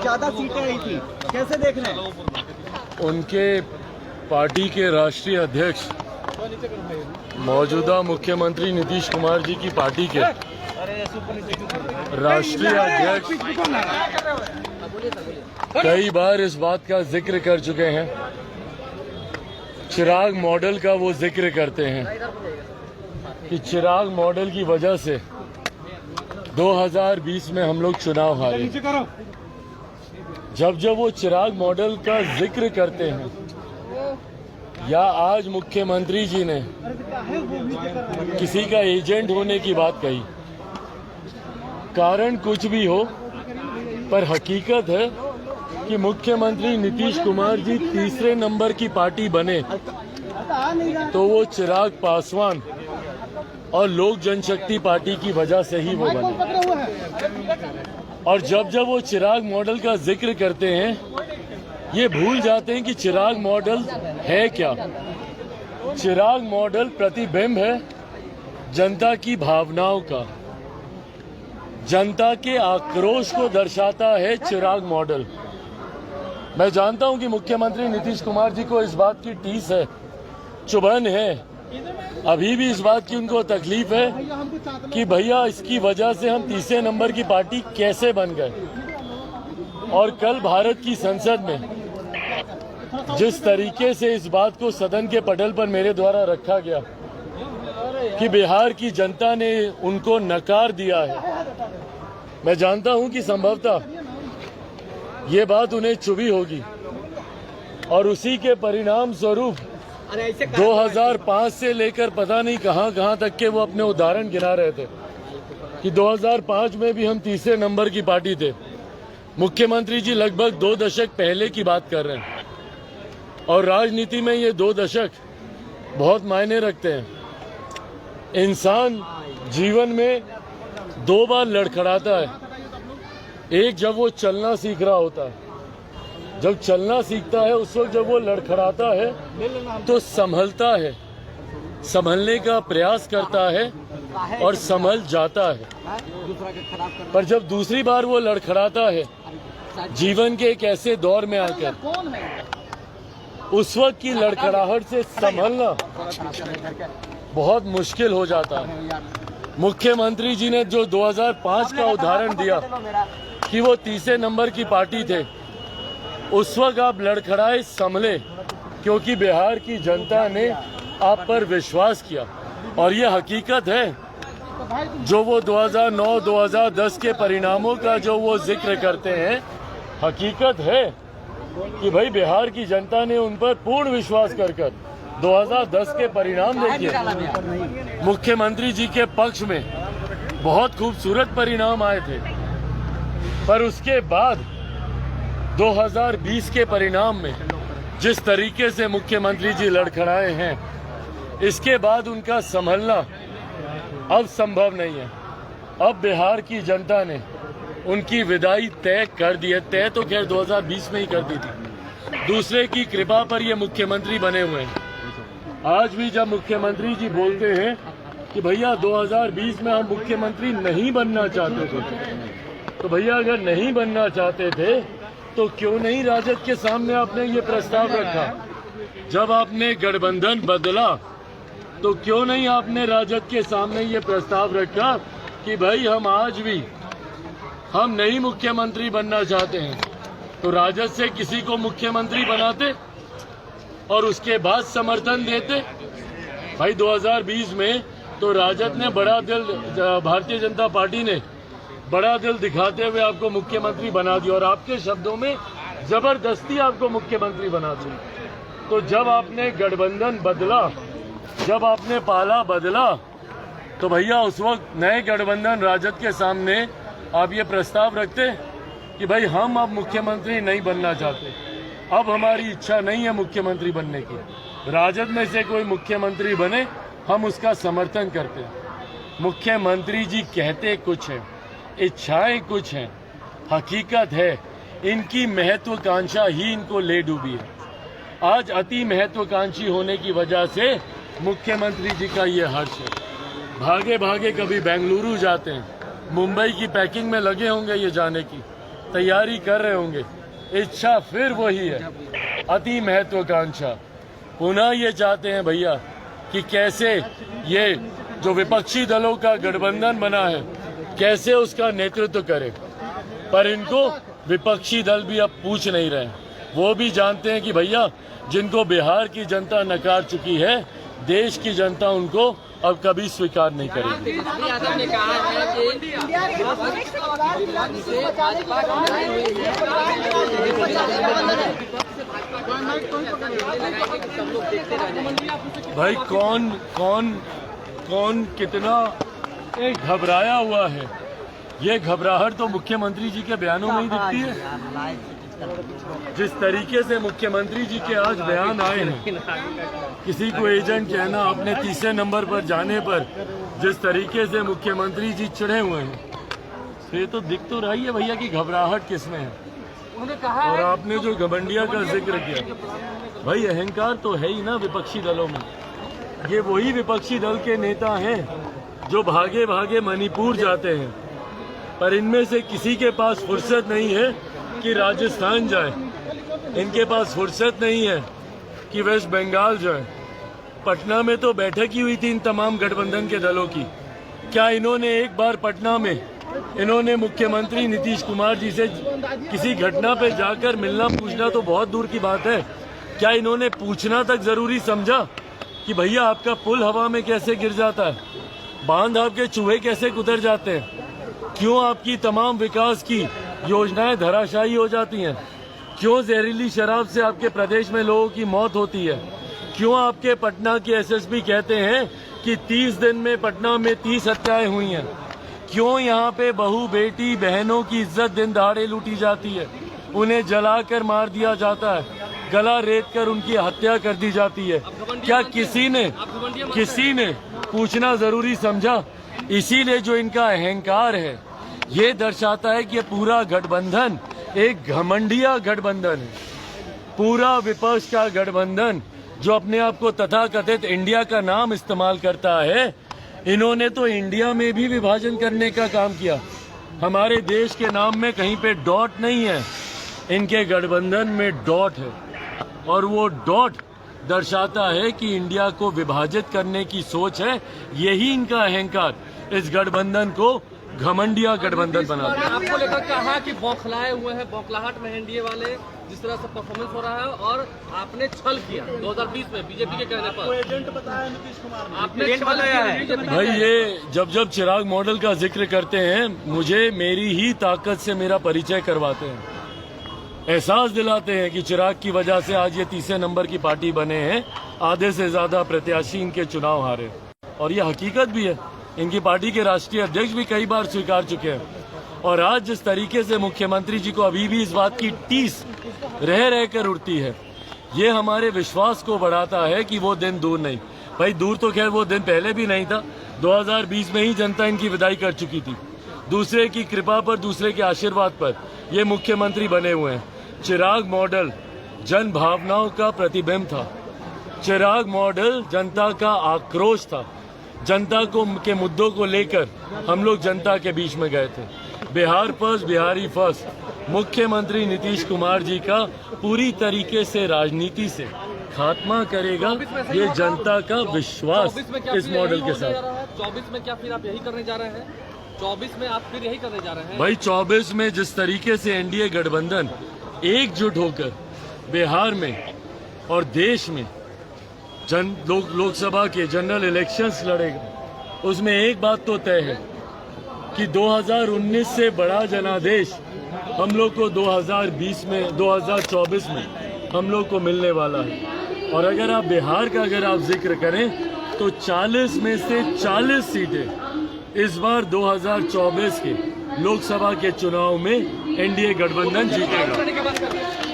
ज्यादा सीटें आई थी, कैसे देख रहे हैं? उनके पार्टी के राष्ट्रीय अध्यक्ष मौजूदा मुख्यमंत्री नीतीश कुमार जी की पार्टी के राष्ट्रीय अध्यक्ष कई बार इस बात का जिक्र कर चुके हैं, चिराग मॉडल का वो जिक्र करते हैं कि चिराग मॉडल की वजह से 2020 में हम लोग चुनाव हारे। जब जब वो चिराग मॉडल का जिक्र करते हैं या आज मुख्यमंत्री जी ने किसी का एजेंट होने की बात कही, कारण कुछ भी हो पर हकीकत है कि मुख्यमंत्री नीतीश कुमार जी तीसरे नंबर की पार्टी बने तो वो चिराग पासवान और लोक जनशक्ति पार्टी की वजह से ही वो बने। और जब जब वो चिराग मॉडल का जिक्र करते हैं ये भूल जाते हैं कि चिराग मॉडल है क्या। चिराग मॉडल प्रतिबिंब है जनता की भावनाओं का, जनता के आक्रोश को दर्शाता है चिराग मॉडल। मैं जानता हूं कि मुख्यमंत्री नीतीश कुमार जी को इस बात की टीस है, चुभन है, अभी भी इस बात की उनको तकलीफ है कि भैया इसकी वजह से हम तीसरे नंबर की पार्टी कैसे बन गए। और कल भारत की संसद में जिस तरीके से इस बात को सदन के पटल पर मेरे द्वारा रखा गया कि बिहार की जनता ने उनको नकार दिया है, मैं जानता हूं कि संभवतः ये बात उन्हें चुभी होगी और उसी के परिणाम स्वरूप 2005 से लेकर पता नहीं कहां तक के वो अपने उदाहरण गिना रहे थे कि 2005 में भी हम तीसरे नंबर की पार्टी थे। मुख्यमंत्री जी लगभग 2 दशक पहले की बात कर रहे हैं और राजनीति में ये 2 दशक बहुत मायने रखते हैं। इंसान जीवन में 2 बार लड़खड़ाता है, एक जब वो चलना सीख रहा होता है, जब चलना सीखता है उस वक्त जब वो लड़खड़ाता है तो संभलता है, संभलने का प्रयास करता है और संभल जाता है। पर जब दूसरी बार वो लड़खड़ाता है जीवन के एक ऐसे दौर में आकर, उस वक्त की लड़खड़ाहट से संभलना बहुत मुश्किल हो जाता है। मुख्यमंत्री जी ने जो 2005 का उदाहरण दिया कि वो तीसरे नंबर की पार्टी थे, उस वक्त आप लड़खड़ाए, संभले, क्योंकि बिहार की जनता ने आप पर विश्वास किया। और ये हकीकत है जो वो 2009-2010 के परिणामों का जो वो जिक्र करते हैं, हकीकत है कि भाई बिहार की जनता ने उन पर पूर्ण विश्वास कर 2010 के परिणाम देखिए। मुख्यमंत्री जी के पक्ष में बहुत खूबसूरत परिणाम आए थे, पर उसके बाद 2020 के परिणाम में जिस तरीके से मुख्यमंत्री जी लड़खड़ाए हैं, इसके बाद उनका संभलना अब संभव नहीं है। अब बिहार की जनता ने उनकी विदाई तय कर दी है। तय तो खैर 2020 में ही कर दी थी, दूसरे की कृपा पर ये मुख्यमंत्री बने हुए हैं। आज भी जब मुख्यमंत्री जी बोलते हैं कि भैया 2020 में हम मुख्यमंत्री नहीं बनना चाहते थे, तो भैया अगर नहीं बनना चाहते थे तो क्यों नहीं राजद के सामने आपने ये प्रस्ताव रखा? जब आपने गठबंधन बदला तो क्यों नहीं आपने राजद के सामने ये प्रस्ताव रखा कि भाई हम आज भी हम नहीं मुख्यमंत्री बनना चाहते हैं, तो राजद से किसी को मुख्यमंत्री बनाते और उसके बाद समर्थन देते। भाई 2020 में तो राजद ने बड़ा दिल, भारतीय जनता पार्टी ने बड़ा दिल दिखाते हुए आपको मुख्यमंत्री बना दिया और आपके शब्दों में जबरदस्ती आपको मुख्यमंत्री बना दिया। तो जब आपने गठबंधन बदला, जब आपने पाला बदला, तो भैया उस वक्त नए गठबंधन राजद के सामने आप ये प्रस्ताव रखते कि भाई हम अब मुख्यमंत्री नहीं बनना चाहते, अब हमारी इच्छा नहीं है मुख्यमंत्री बनने की, राजद में से कोई मुख्यमंत्री बने हम उसका समर्थन करते हैं। मुख्यमंत्री जी कहते कुछ है, इच्छाएं कुछ हैं, हकीकत है इनकी महत्वाकांक्षा ही इनको ले डूबी है। आज अति महत्वाकांक्षी होने की वजह से मुख्यमंत्री जी का ये हर्ष है। भागे भागे कभी बेंगलुरु जाते हैं, मुंबई की पैकिंग में लगे होंगे ये जाने की, तैयारी कर रहे होंगे। इच्छा फिर वही है, अति महत्वाकांक्षा। पुनः ये चाहते हैं भैया कि कैसे ये जो विपक्षी दलों का गठबंधन बना है कैसे उसका नेतृत्व करे, पर इनको विपक्षी दल भी अब पूछ नहीं रहे हैं। वो भी जानते हैं कि भैया जिनको बिहार की जनता नकार चुकी है, देश की जनता उनको अब कभी स्वीकार नहीं करेगी। यादव ने कहा है कि भाई कौन कितना घबराया हुआ है, ये घबराहट तो मुख्यमंत्री जी के बयानों में ही दिखती है। जिस तरीके से मुख्यमंत्री जी के आज बयान आए हैं, किसी को एजेंट कहना अपने तीसरे नंबर पर जाने पर जिस तरीके से मुख्यमंत्री जी चिढ़े हुए हैं, तो ये तो दिख तो रही है भैया कि घबराहट किसमें है। और आपने जो घमंडिया का जिक्र किया, भाई अहंकार तो है ही ना विपक्षी दलों में। ये वही विपक्षी दल के नेता हैं जो भागे भागे मणिपुर जाते हैं, पर इनमें से किसी के पास फुर्सत नहीं है कि राजस्थान जाए, इनके पास फुर्सत नहीं है कि वेस्ट बंगाल जाए। पटना में तो बैठक ही हुई थी इन तमाम गठबंधन के दलों की। क्या इन्होंने एक बार पटना में इन्होंने मुख्यमंत्री नीतीश कुमार जी से किसी घटना पे जाकर मिलना पूछना तो बहुत दूर की बात है, क्या इन्होंने पूछना तक जरूरी समझा कि भैया आपका पुल हवा में कैसे गिर जाता है, बांध आपके चूहे कैसे गुजर जाते हैं, क्यों आपकी तमाम विकास की योजनाएं धराशायी हो जाती हैं, क्यों जहरीली शराब से आपके प्रदेश में लोगों की मौत होती है, क्यों आपके पटना के एसएसपी कहते हैं कि 30 दिन में पटना में 30 हत्याएं हुई हैं, क्यों यहाँ पे बहू बेटी बहनों की इज्जत दिन दहाड़े लूटी जाती है, उन्हें जलाकर मार दिया जाता है, गला रेत कर उनकी हत्या कर दी जाती है। क्या किसी ने पूछना जरूरी समझा? इसीलिए जो इनका अहंकार है ये दर्शाता है कि ये पूरा गठबंधन एक घमंडिया गठबंधन है, पूरा विपक्ष का गठबंधन जो अपने आप को तथाकथित इंडिया का नाम इस्तेमाल करता है। इन्होंने तो इंडिया में भी विभाजन करने का काम किया। हमारे देश के नाम में कहीं पे डॉट नहीं है, इनके गठबंधन में डॉट है, और वो डॉट दर्शाता है कि इंडिया को विभाजित करने की सोच है। यही इनका अहंकार इस गठबंधन को घमंडिया गठबंधन बना दिया। आपको लेकर कहा कि बौखलाए हुए हैं, बौखलाहट में एनडीए वाले, जिस तरह से परफॉर्मेंस हो रहा है, और आपने छल किया 2020 में बीजेपी के कहने पर। एजेंट बताया नीतीश कुमार, आपने छल किया है। भाई ये जब चिराग मॉडल का जिक्र करते हैं, मुझे मेरी ही ताकत से मेरा परिचय करवाते हैं, एहसास दिलाते हैं कि चिराग की वजह से आज ये तीसरे नंबर की पार्टी बने हैं, आधे से ज्यादा प्रत्याशी इनके चुनाव हारे, और ये हकीकत भी है। इनकी पार्टी के राष्ट्रीय अध्यक्ष भी कई बार स्वीकार चुके हैं। और आज जिस तरीके से मुख्यमंत्री जी को अभी भी इस बात की टीस रह कर उठती है, ये हमारे विश्वास को बढ़ाता है कि वो दिन दूर नहीं। भाई दूर तो खैर वो दिन पहले भी नहीं था, 2020 में ही जनता इनकी विदाई कर चुकी थी। दूसरे की कृपा पर, दूसरे के आशीर्वाद पर ये मुख्यमंत्री बने हुए हैं। चिराग मॉडल जन भावनाओं का प्रतिबिंब था, चिराग मॉडल जनता का आक्रोश था, जनता को के मुद्दों को लेकर हम लोग जनता के बीच में गए थे। बिहार फर्स्ट, बिहारी फर्स्ट मुख्यमंत्री नीतीश कुमार जी का पूरी तरीके से राजनीति से खात्मा करेगा, ये जनता का विश्वास इस मॉडल के साथ। 24 में क्या फिर आप यही करने जा रहे हैं? 24 में आप फिर यही करने जा रहे हैं? भाई 24 में जिस तरीके से एनडीए गठबंधन एकजुट होकर बिहार में और देश में लोकसभा के जनरल इलेक्शंस लड़ेगा, उसमें एक बात तो तय है कि 2019 से बड़ा जनादेश हम लोग को 2024 में हम लोग को मिलने वाला है। और अगर आप बिहार का जिक्र करें तो 40 में से 40 सीटें इस बार 2024 के लोकसभा के चुनाव में एनडीए गठबंधन जीतेगा।